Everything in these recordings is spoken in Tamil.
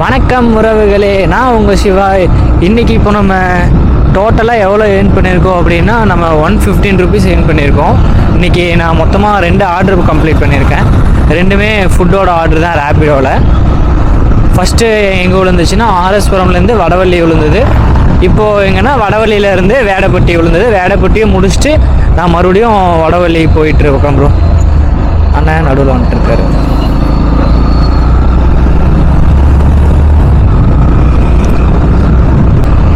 வணக்கம் உறவுகளே, நான் உங்கள் சிவா. இன்றைக்கி இப்போ நம்ம டோட்டலாக எவ்வளோ ஏர்ன் பண்ணியிருக்கோம் அப்படின்னா நம்ம 115 ருபீஸ் ஏர்ன் பண்ணியிருக்கோம். இன்றைக்கி நான் மொத்தமாக 2 ஆர்டர் கம்ப்ளீட் பண்ணியிருக்கேன். ரெண்டுமே ஃபுட்டோட ஆர்டர் தான் ரேப்பிடோவில். ஃபஸ்ட்டு எங்கே விழுந்துச்சுன்னா ஆர்எஸ்புரம்லேருந்து வடவள்ளி விழுந்தது. இப்போது எங்கன்னா வடவள்ளியிலேருந்து வேடப்பட்டி விழுந்தது. வேடப்பட்டியை முடிச்சுட்டு நான் மறுபடியும் வடவள்ளி போயிட்டுருக்கேன் ப்ரோ. அண்ணன் நடுவில் வந்துட்டுருக்காரு.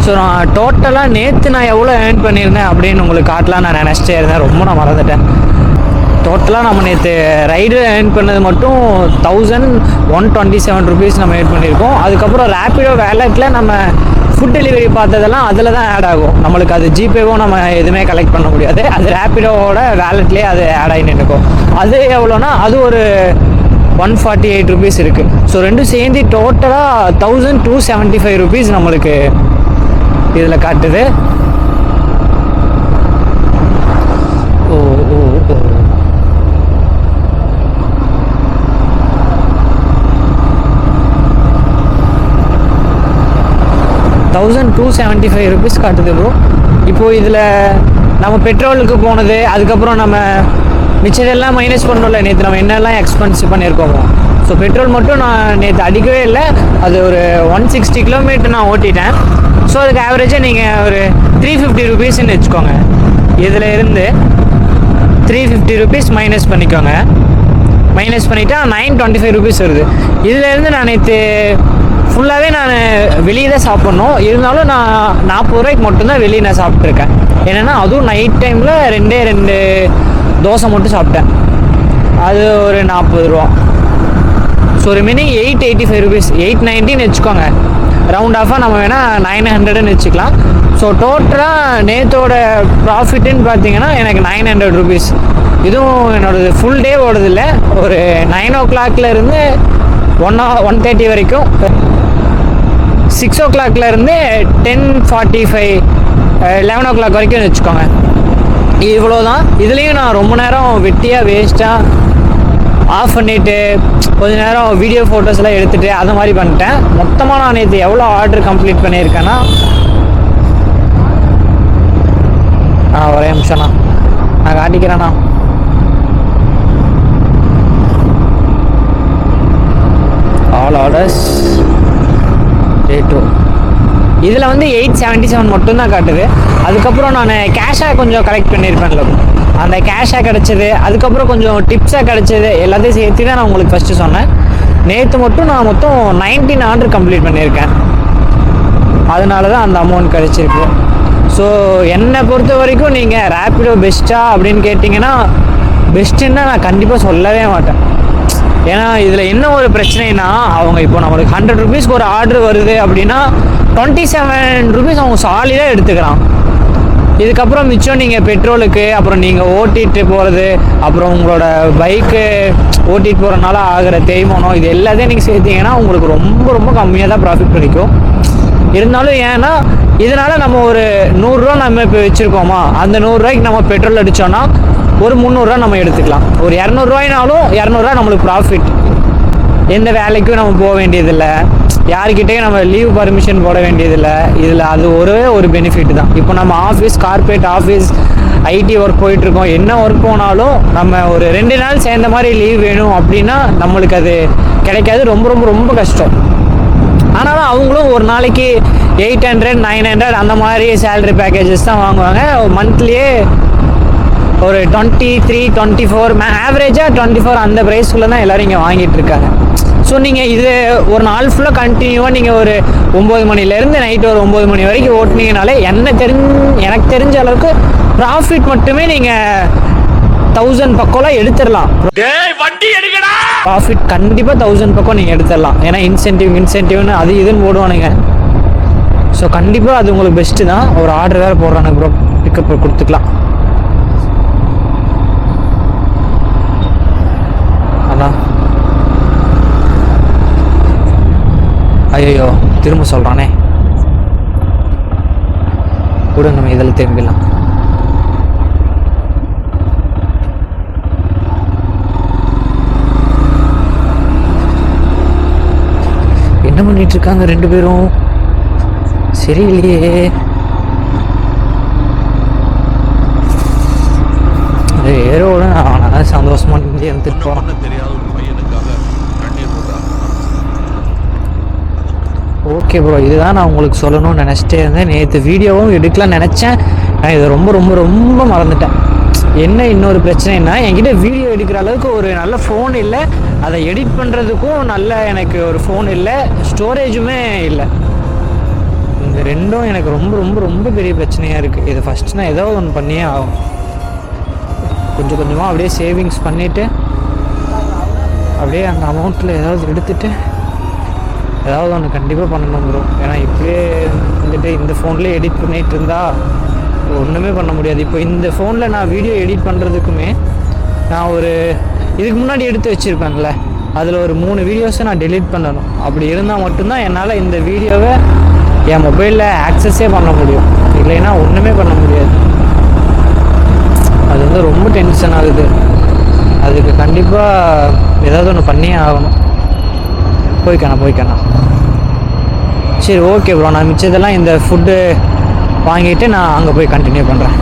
ஸோ நான் டோட்டலாக நேற்று நான் எவ்வளோ ஏர்ன் பண்ணியிருந்தேன் அப்படின்னு உங்களுக்கு காட்டலாம் நான் நினச்சிட்டே இருந்தேன். ரொம்ப நான் மறந்துட்டேன். டோட்டலாக நம்ம நேற்று ரைடு ஏர்ன் பண்ணது மட்டும் 1127 ருபீஸ் நம்ம ஏர்ன் பண்ணியிருக்கோம். அதுக்கப்புறம் ரேப்பிடோ வேலெட்டில் நம்ம ஃபுட் டெலிவரி பார்த்ததெல்லாம் அதில் தான் ஆட் ஆகும். நம்மளுக்கு அது ஜிபேவும் நம்ம எதுவுமே கலெக்ட் பண்ண முடியாது. அது ரேப்பிடோவோட வேலெட்லேயே அது ஆட் ஆகி நின்றுக்கும். அது எவ்வளோனா அது ஒரு 148 ருபீஸ் இருக்குது. ஸோ ரெண்டும் சேர்ந்து டோட்டலாக 1275 ருபீஸ் நம்மளுக்கு இதில் காட்டுது. ஓ ஓ ஓ 1275 ருபீஸ் காட்டுது ப்ரோ. இப்போது இதில் நம்ம பெட்ரோலுக்கு போனது, அதுக்கப்புறம் நம்ம மிச்சதெல்லாம் மைனஸ் பண்ணோம்ல. நேற்று நம்ம என்னெல்லாம் எக்ஸ்பென்ஸ் பண்ணியிருக்கோமோ. ஸோ பெட்ரோல் மட்டும் நான் நேற்று அடிக்கவே இல்லை. அது ஒரு 160 கிலோமீட்டர் நான் ஓட்டிட்டேன். ஸோ அதுக்கு ஆவரேஜாக நீங்கள் ஒரு 350 ருபீஸ்ன்னு வச்சுக்கோங்க. இதில் இருந்து 350 ருபீஸ் மைனஸ் பண்ணிக்கோங்க. மைனஸ் பண்ணிட்டா 925 ருபீஸ் வருது. இதிலேருந்து நான் நேற்று ஃபுல்லாகவே நான் வெளியே தான் சாப்பிட்ணும். இருந்தாலும் நான் 40 ரூபாய்க்கு மட்டும்தான் வெளியே நான் சாப்பிட்ருக்கேன். ஏன்னா அதுவும் நைட் டைமில் 2 தோசை மட்டும் சாப்பிட்டேன். அது ஒரு 40 ரூபா. ஸோ ரிமைனிங் 885 ருபீஸ், 890ன்னு வச்சுக்கோங்க. ரவுண்ட் ஆஃபாக நம்ம வேணால் 900ன்னு வச்சுக்கலாம். ஸோ டோட்டலாக நேற்றோட ப்ராஃபிட்டுன்னு பார்த்தீங்கன்னா எனக்கு 900 ருபீஸ். இதுவும் என்னோடது ஃபுல் டே ஓடுதில்லை. ஒரு 9 o'clockலேருந்து 1:30 வரைக்கும், 6 o'clockலேருந்து 10:45 11 o'clock வரைக்கும் வச்சுக்கோங்க. இவ்வளோ தான். இதுலேயும் நான் ரொம்ப நேரம் வெட்டியாக வேஸ்ட்டாக ஆஃப் பண்ணிவிட்டு கொஞ்ச நேரம் வீடியோ ஃபோட்டோஸ்லாம் எடுத்துகிட்டு அது மாதிரி பண்ணிட்டேன். மொத்தமாக நான் நேற்று எவ்வளோ ஆர்டர் கம்ப்ளீட் பண்ணியிருக்கேன்னா, ஒரே நிமிஷம்ண்ணா நான் காட்டிக்கிறேண்ணா. ஆல் ஆர்டர்ஸ் டே 2 இதில் வந்து 877 மட்டும்தான் காட்டுது. அதுக்கப்புறம் நான் கேஷாக கொஞ்சம் கலெக்ட் பண்ணியிருப்பேன்ல, அந்த கேஷாக கிடச்சிது. அதுக்கப்புறம் கொஞ்சம் டிப்ஸாக கிடச்சிது. எல்லாத்தையும் சேர்த்து தான் நான் உங்களுக்கு ஃபஸ்ட்டு சொன்னேன். நேற்று மட்டும் நான் மொத்தம் 19 ஆர்டர் கம்ப்ளீட் பண்ணியிருக்கேன். அதனால தான் அந்த அமௌண்ட் கிடச்சிருக்கு. ஸோ என்னை பொறுத்த வரைக்கும் நீங்கள் ரேப்பிடோ பெஸ்ட்டா அப்படின்னு கேட்டிங்கன்னா, பெஸ்ட்டுன்னா நான் கண்டிப்பாக சொல்லவே மாட்டேன். ஏன்னா இதில் என்ன ஒரு பிரச்சனைனா, அவங்க இப்போ நம்மளுக்கு 100 ருபீஸ்க்கு ஒரு ஆர்டர் வருது அப்படின்னா 27 ருபீஸ் அவங்க சாலிடாக எடுத்துக்கிறான். இதுக்கப்புறம் மிச்சம் நீங்கள் பெட்ரோலுக்கு, அப்புறம் நீங்கள் ஓட்டிகிட்டு போகிறது, அப்புறம் உங்களோட பைக்கு ஓட்டிகிட்டு போகிறனால ஆகிற தேய்மானம், இது எல்லாத்தையும் நீங்கள் சேர்த்திங்கன்னா உங்களுக்கு ரொம்ப ரொம்ப கம்மியாக தான் ப்ராஃபிட் கிடைக்கும். இருந்தாலும் ஏன்னா இதனால் நம்ம ஒரு 100 ரூபா நம்ம இப்போ வச்சுருக்கோமா, அந்த 100 ரூபாய்க்கு நம்ம பெட்ரோல் அடித்தோன்னா ஒரு 300 ரூபா நம்ம எடுத்துக்கலாம். ஒரு 200 ரூபாய்னாலும் 200 ரூபா நம்மளுக்கு ப்ராஃபிட். எந்த வேலைக்கும் நம்ம போக வேண்டியதில்லை, யாருக்கிட்டேயும் நம்ம லீவ் பர்மிஷன் போட வேண்டியதில்லை. இதில் அது ஒரு பெனிஃபிட் தான். இப்போ நம்ம office, corporate office, IT work போயிட்டுருக்கோம். என்ன ஒர்க் போனாலும் நம்ம ஒரு 2 நாள் சேர்ந்த மாதிரி லீவ் வேணும் அப்படின்னா நம்மளுக்கு அது கிடைக்காது. ரொம்ப ரொம்ப ரொம்ப கஷ்டம். ஆனாலும் அவங்களும் ஒரு நாளைக்கு 800 900 அந்த மாதிரி சேலரி பேக்கேஜஸ் தான் வாங்குவாங்க. மந்த்லியே ஒரு 23 24 ஆவரேஜாக 24 அந்த ப்ரைஸ்க்குள்ளே தான் எல்லோரும் இங்கே வாங்கிட்டு இருக்காங்க. ஸோ நீங்கள் இது ஒரு நாள் ஃபுல்லாக கண்டினியூவாக நீங்கள் ஒரு 9 மணிலேருந்து நைட்டு ஒரு 9 மணி வரைக்கும் ஓட்டினீங்கனாலே எனக்கு தெரிஞ்ச அளவுக்கு ப்ராஃபிட் மட்டுமே நீங்கள் 1000 பக்கம்லாம் எடுத்துடலாம். ப்ராஃபிட் கண்டிப்பாக 1000 பக்கம் நீங்கள் எடுத்துடலாம். ஏன்னா இன்சென்டிவ்னு அது இதுன்னு போடுவானுங்க. ஸோ கண்டிப்பாக அது உங்களுக்கு பெஸ்ட்டு தான். ஒரு ஆர்டர் வேறு போடுறானுங்க ப்ரோ, பிக்கப் கொடுத்துக்கலாம். அதான் ஐயோ திரும்ப சொல்கிறானே, கூட நம்ம இதில் திரும்பிடலாம். என்ன பண்ணிட்டு இருக்காங்க 2 பேரும்? சரியில்லையே. ஏரோட அவனை சந்தோஷமா எடுத்துட்டு போறான். ஓகே ப்ரோ, இதுதான் நான் உங்களுக்கு சொல்லணும்னு நினச்சிட்டே இருந்தேன். நேற்று வீடியோவும் எடுக்கலாம்னு நினச்சேன். நான் இதை ரொம்ப ரொம்ப ரொம்ப மறந்துட்டேன். என்ன இன்னொரு பிரச்சனைனா, என்கிட்ட வீடியோ எடுக்கிற அளவுக்கு ஒரு நல்ல ஃபோன் இல்லை, அதை எடிட் பண்ணுறதுக்கும் நல்ல எனக்கு ஒரு ஃபோன் இல்லை, ஸ்டோரேஜுமே இல்லை. இந்த ரெண்டும் எனக்கு ரொம்ப ரொம்ப ரொம்ப பெரிய பிரச்சனையாக இருக்குது. இது ஃபஸ்ட்டு நான் ஏதோ ஒன்று பண்ணியே ஆகும். கொஞ்சம் கொஞ்சமாக அப்படியே சேவிங்ஸ் பண்ணிவிட்டு அப்படியே அந்த அமௌண்ட்டில் ஏதாவது எடுத்துகிட்டு ஏதாவது ஒன்று கண்டிப்பாக பண்ணணும் ப்ரோ. ஏன்னா இப்படியே வந்துட்டு இந்த ஃபோன்லேயே எடிட் பண்ணிகிட்டு இருந்தால் ஒன்றுமே பண்ண முடியாது. இப்போ இந்த ஃபோனில் நான் வீடியோ எடிட் பண்ணுறதுக்குமே நான் ஒரு இதுக்கு முன்னாடி எடுத்து வச்சுருப்பேன்ல, அதில் ஒரு 3 வீடியோஸை நான் டெலீட் பண்ணணும். அப்படி இருந்தால் மட்டும்தான் என்னால் இந்த வீடியோவை என் மொபைலில் ஆக்சஸே பண்ண முடியும். இல்லைன்னா ஒன்றுமே பண்ண முடியாது. அது வந்து ரொம்ப டென்ஷன் ஆகுது. அதுக்கு கண்டிப்பாக ஏதாவது ஒன்று பண்ணியே ஆகணும். போய்க்கானா. சரி ஓகே ப்ரோ, நான் மிச்சதெல்லாம் இந்த ஃபுட்டு வாங்கிட்டு நான் அங்கே போய் கண்டினியூ பண்ணுறேன்.